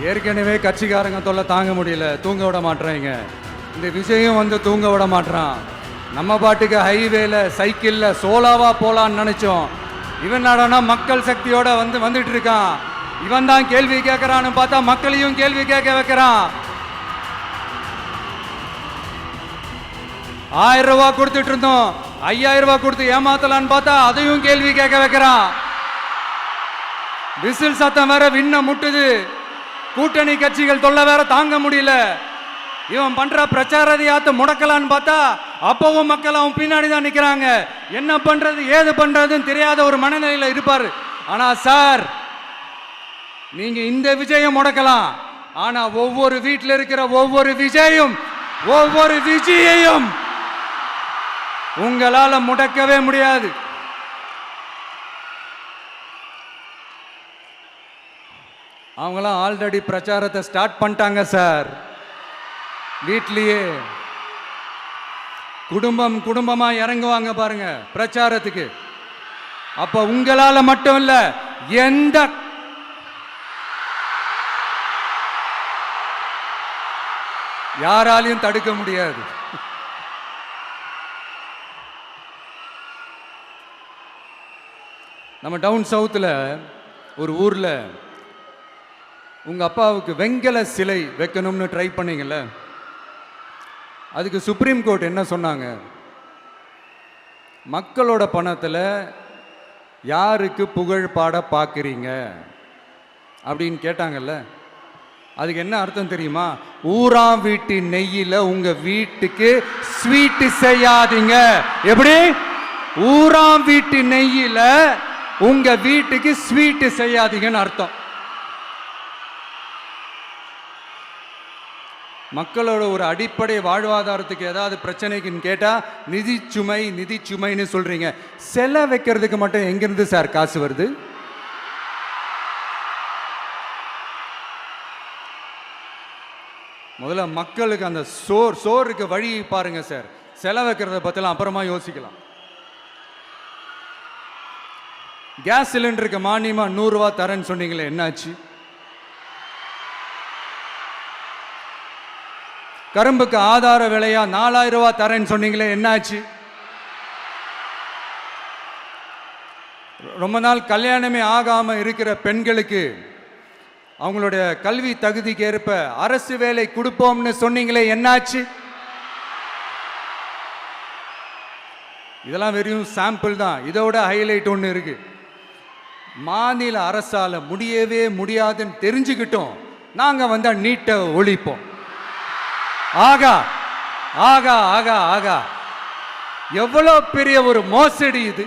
ஏற்கனவே கட்சிக்காரங்க தொல்லை தாங்க முடியல, தூங்க விட மாட்டேறாங்க. இந்த விஜயும் வந்து தூங்க விட மாட்டான். நம்ம பாட்டுக்கு ஹைவேல சைக்கிள்ல சோலாவா போலான்னு நினைச்சோம். இவன் நாடனா மக்கள் சக்தியோட வந்துட்டு இருக்கான். இவன் தான் கேள்வி கேட்கறான்னு பார்த்தா மக்களையும் கேள்வி கேட்க வைக்கிறான். 1000 ரூபாய் கொடுத்துட்டு இருந்தோம், 5000 ரூபாய் கொடுத்து ஏமாத்தலான்னு பார்த்தா அதையும் கேள்வி கேட்க வைக்கிறான். விசில் சத்தம் வேற விண்ண முட்டுது. கூட்டணி கட்சிகள் தொல்லை வேற தாங்க முடியல. இவன் பண்ற பிரச்சாரத்தையாத்த முடக்கலான்னு பார்த்தா அப்பவும் மக்கள் அவன் பின்னாடி தான் நிக்கிறாங்க. என்ன பண்றது ஏது பண்றதுன்னு தெரியாத ஒரு மனநிலையில இருப்பாரு. ஆனா சார், நீங்க இந்த விஜயம் முடக்கலாம், ஆனா ஒவ்வொரு வீட்டில் இருக்கிற ஒவ்வொரு விஜயையும் உங்களால முடக்கவே முடியாது. அவங்களாம் ஆல்ரெடி பிரச்சாரத்தை ஸ்டார்ட் பண்ணிட்டாங்க சார். வீட்லயே குடும்பமா இறங்குவாங்க பாருங்க பிரச்சாரத்துக்கு. அப்ப உங்களால மட்டும் இல்ல, எந்த யாராலையும் தடுக்க முடியாது. நம்ம டவுன் சவுத்துல ஒரு ஊர்ல உங்க அப்பாவுக்கு வெங்கல சிலை வைக்கணும்னு ட்ரை பண்ணீங்கல்ல, அதுக்கு சுப்ரீம் கோர்ட் என்ன சொன்னாங்க? மக்களோட பணத்தில் யாருக்கு புகழ் பாட பார்க்குறீங்க அப்படின்னு கேட்டாங்கல்ல. அதுக்கு என்ன அர்த்தம் தெரியுமா? ஊராம் வீட்டு நெய்யில் உங்க வீட்டுக்கு ஸ்வீட் செய்யாதீங்க. எப்படி? ஊராம் வீட்டு நெய்யில் உங்க வீட்டுக்கு ஸ்வீட் செய்யாதீங்கன்னு அர்த்தம். மக்களோட ஒரு அடிப்படை வாழ்வாதாரத்துக்கு ஏதாவது பிரச்சனைக்குன்னு கேட்டா நிதி சுமைன்னு சொல்றீங்க. செலை வைக்கிறதுக்கு மட்டும் எங்கிருந்து சார் காசு வருது? முதல்ல மக்களுக்கு அந்த சோறுக்கு வழி பாருங்க சார். செலை வைக்கிறத பத்திலாம் அப்புறமா யோசிக்கலாம். கேஸ் சிலிண்டருக்கு மானியமா 100 ரூபாய் தரேன்னு சொன்னீங்களே, என்னாச்சு? கரும்புக்கு ஆதார விலையா 4000 ரூபாய் தரேன்னு சொன்னீங்களே, என்னாச்சு? ரொம்ப நாள் கல்யாணமே ஆகாம இருக்கிற பெண்களுக்கு அவங்களுடைய கல்வி தகுதிக்கு ஏற்ப அரசு வேலை கொடுப்போம்னு சொன்னீங்களே, என்னாச்சு? இதெல்லாம் வெறும் சாம்பிள் தான். இதோட ஹைலைட் ஒன்று இருக்கு. மாநில அரசால முடியவே முடியாதுன்னு தெரிஞ்சுக்கிட்டோம், நாங்க வந்தா நீட்டை ஒழிப்போம். ஆகா ஆகா ஆகா ஆகா, எவ்வளவு பெரிய ஒரு மோசடி இது!